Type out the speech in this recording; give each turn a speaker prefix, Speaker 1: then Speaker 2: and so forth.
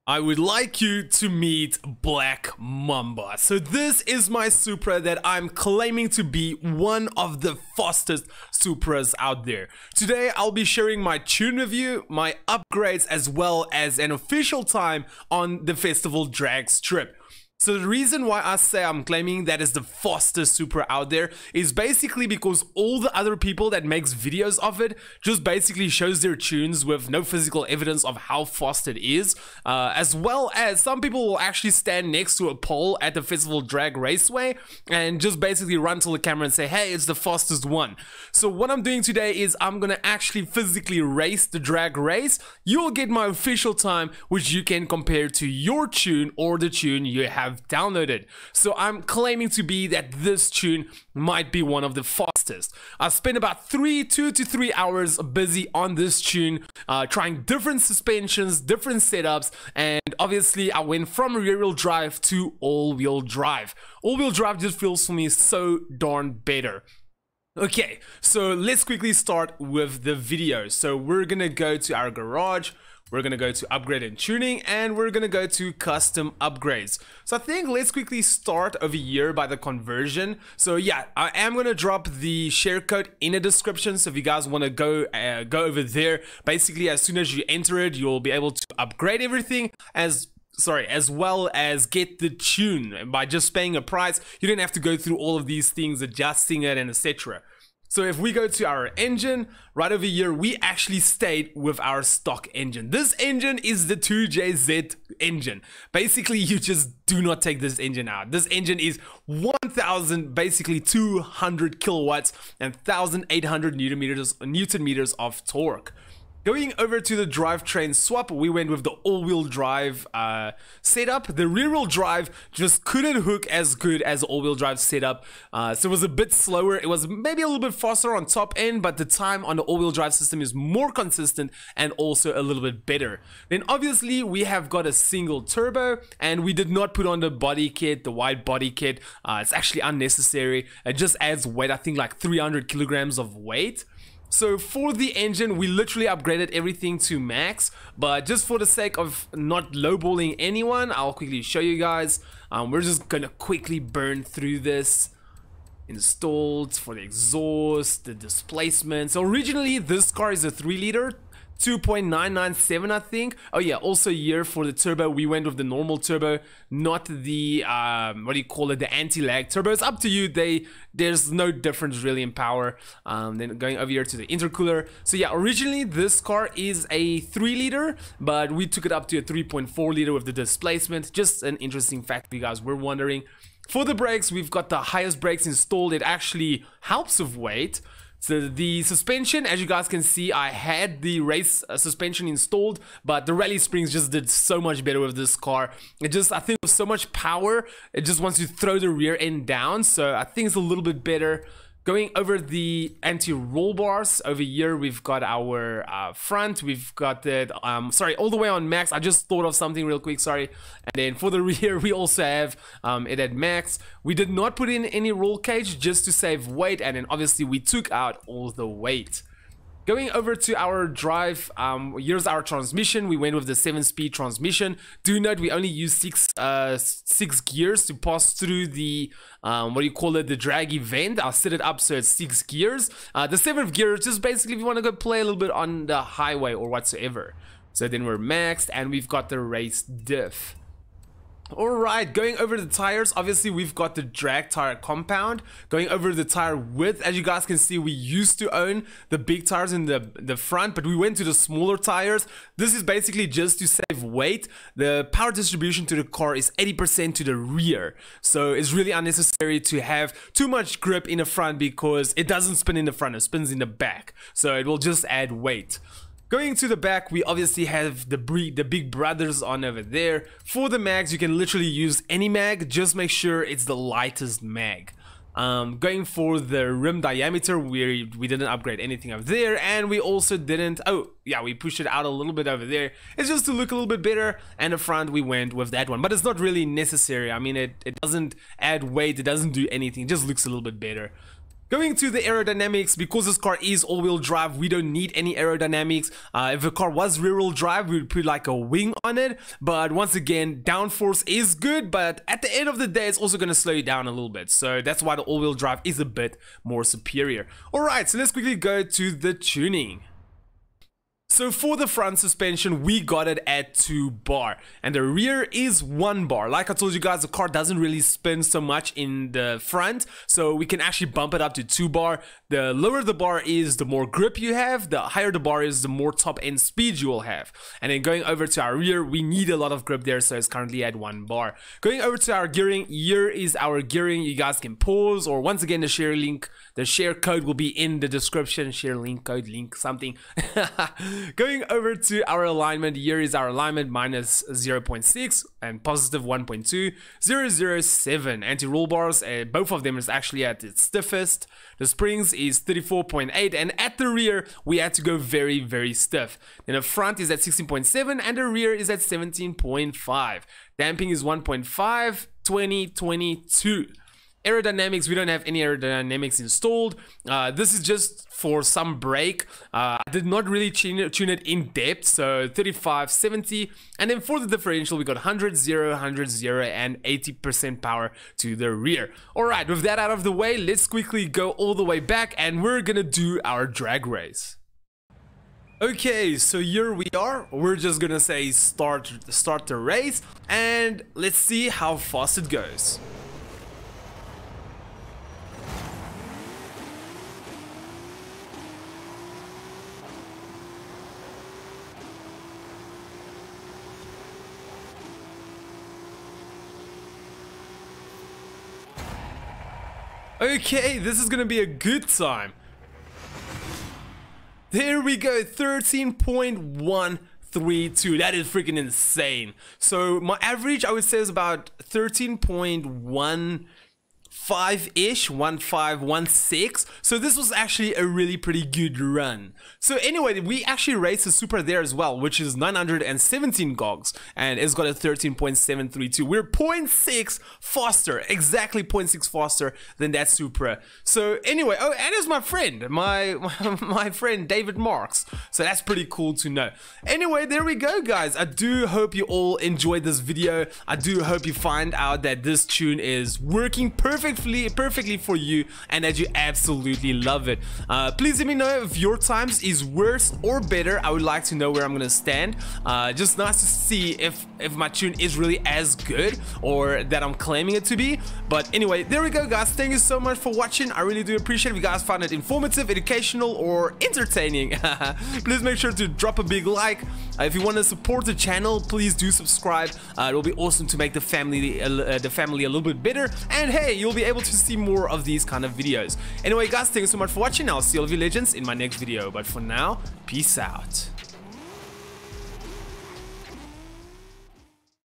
Speaker 1: I would like you to meet Black Mamba. So this is my Supra that I'm claiming to be one of the fastest Supras out there. Today I'll be sharing my tune review, my upgrades, as well as an official time on the festival drag strip. So the reason why I say I'm claiming that is the fastest Supra out there is basically because all the other people that makes videos of it just basically shows their tunes with no physical evidence of how fast it is, as well as some people will actually stand next to a pole at the festival drag raceway and just basically run to the camera and say, hey, it's the fastest one. So what I'm doing today is I'm gonna actually physically race the drag race. You'll get my official time, which you can compare to your tune or the tune you have downloaded. So I'm claiming to be that this tune might be one of the fastest. I spent about 2 to 3 hours busy on this tune, trying different suspensions, different setups, and obviously I went from rear-wheel drive to all-wheel drive. All-wheel drive just feels for me so darn better. Okay, so let's quickly start with the video. So we're gonna go to our garage. We're gonna go to upgrade and tuning, and we're gonna go to custom upgrades. So I think let's quickly start over here by the conversion. So yeah, I am gonna drop the share code in the description. So if you guys want to go over there, basically as soon as you enter it, you'll be able to upgrade everything as well as get the tune by just paying a price. You don't have to go through all of these things, adjusting it and etc. So if we go to our engine, right over here, we actually stayed with our stock engine. This engine is the 2JZ engine. Basically, you just do not take this engine out. This engine is 1,200 kilowatts and 1,800 newton meters of torque. Going over to the drivetrain swap, we went with the all-wheel drive setup. The rear-wheel drive just couldn't hook as good as the all-wheel drive setup, so it was a bit slower. It was maybe a little bit faster on top end, but the time on the all-wheel drive system is more consistent and also a little bit better. Then obviously we have got a single turbo, and we did not put on the body kit, the wide body kit. It's actually unnecessary. It just adds weight, I think like 300 kilograms of weight. So for the engine, we literally upgraded everything to max, but just for the sake of not lowballing anyone, I'll quickly show you guys. We're just gonna quickly burn through this. Installed for the exhaust, the displacement. So originally this car is a 3-liter, 2.997 I think. Oh yeah, also here for the turbo we went with the normal turbo, not the what do you call it, the anti-lag turbo. It's up to you. There's no difference really in power. Then going over here to the intercooler. So yeah, originally this car is a 3-liter, but we took it up to a 3.4-liter with the displacement. Just an interesting fact if you guys were wondering. For the brakes, we've got the highest brakes installed. It actually helps with weight. So the suspension, as you guys can see, I had the race suspension installed, but the rally springs just did so much better with this car. I think with so much power, it just wants to throw the rear end down. So I think it's a little bit better. Going over the anti-roll bars, over here we've got our front, we've got that, all the way on max. I just thought of something real quick, sorry. And then for the rear, we also have it at max. We did not put in any roll cage just to save weight, and then obviously we took out all the weight. Going over to our drive, here's our transmission. We went with the 7-speed transmission. Do note we only use six gears to pass through the the drag event. I'll set it up so it's 6 gears. The 7th gear is just basically if you want to go play a little bit on the highway or whatsoever. So then we're maxed, and we've got the race diff. Alright, going over the tires, obviously we've got the drag tire compound. Going over the tire width, as you guys can see, we used to own the big tires in the front, but we went to the smaller tires. This is basically just to save weight. The power distribution to the car is 80% to the rear, so it's really unnecessary to have too much grip in the front because it doesn't spin in the front, it spins in the back, so it will just add weight. Going to the back, we obviously have the big brothers on over there. For the mags, you can literally use any mag, just make sure it's the lightest mag. Going for the rim diameter, we didn't upgrade anything up there, and we also didn't, oh yeah, we pushed it out a little bit over there. It's just to look a little bit better, and the front we went with that one, but it's not really necessary. I mean, it doesn't add weight, it doesn't do anything, it just looks a little bit better. Going to the aerodynamics, because this car is all-wheel drive, we don't need any aerodynamics. If the car was rear-wheel drive, we would put like a wing on it. But once again, downforce is good, but at the end of the day, it's also going to slow you down a little bit. So that's why the all-wheel drive is a bit more superior. Alright, so let's quickly go to the tuning. So for the front suspension, we got it at 2 bar, and the rear is 1 bar. Like I told you guys, the car doesn't really spin so much in the front, so we can actually bump it up to 2 bar. The lower the bar is, the more grip you have. The higher the bar is, the more top end speed you will have. And then going over to our rear, we need a lot of grip there, so it's currently at 1 bar. Going over to our gearing, here is our gearing. You guys can pause, or once again, the share link, the share code will be in the description. Share link code, link something. Going over to our alignment, here is our alignment, minus 0.6 and positive 1.2, 0.07. Anti-roll bars, both of them is actually at its stiffest. The springs is 34.8, and at the rear, we had to go very, very stiff. Then the front is at 16.7, and the rear is at 17.5. Damping is 1.5, 20, 22. Aerodynamics, we don't have any aerodynamics installed. This is just for some brake. I did not really tune it in depth, so 35, 70. And then for the differential, we got 100, 0, 100, 0, and 80% power to the rear. Alright, with that out of the way, let's quickly go all the way back, and we're gonna do our drag race. Okay, so here we are. We're just gonna say start the race, and let's see how fast it goes. Okay, this is gonna be a good time. There we go, 13.132. That is freaking insane. So my average, I would say, is about 13.15-ish, 1516. So this was actually a really pretty good run. So anyway, we actually raced a Supra there as well, which is 917 gogs, and it's got a 13.732. We're 0.6 faster, exactly 0.6 faster than that Supra. So anyway, oh, and it's my friend, my friend David Marks. So that's pretty cool to know. Anyway, there we go, guys. I do hope you all enjoyed this video. I do hope you find out that this tune is working perfectly for you, and that you absolutely love it. Please let me know if your times is worse or better. I would like to know where I'm gonna stand. Just nice to see if my tune is really as good or that I'm claiming it to be. But anyway, there we go, guys. Thank you so much for watching. I really do appreciate if you guys found it informative, educational, or entertaining. Please make sure to drop a big like. If you want to support the channel, please do subscribe. It will be awesome to make the family a little bit better. And hey, you'll be able to see more of these kind of videos. Anyway, guys, thank you so much for watching. I'll see all of you legends in my next video. But for now, peace out.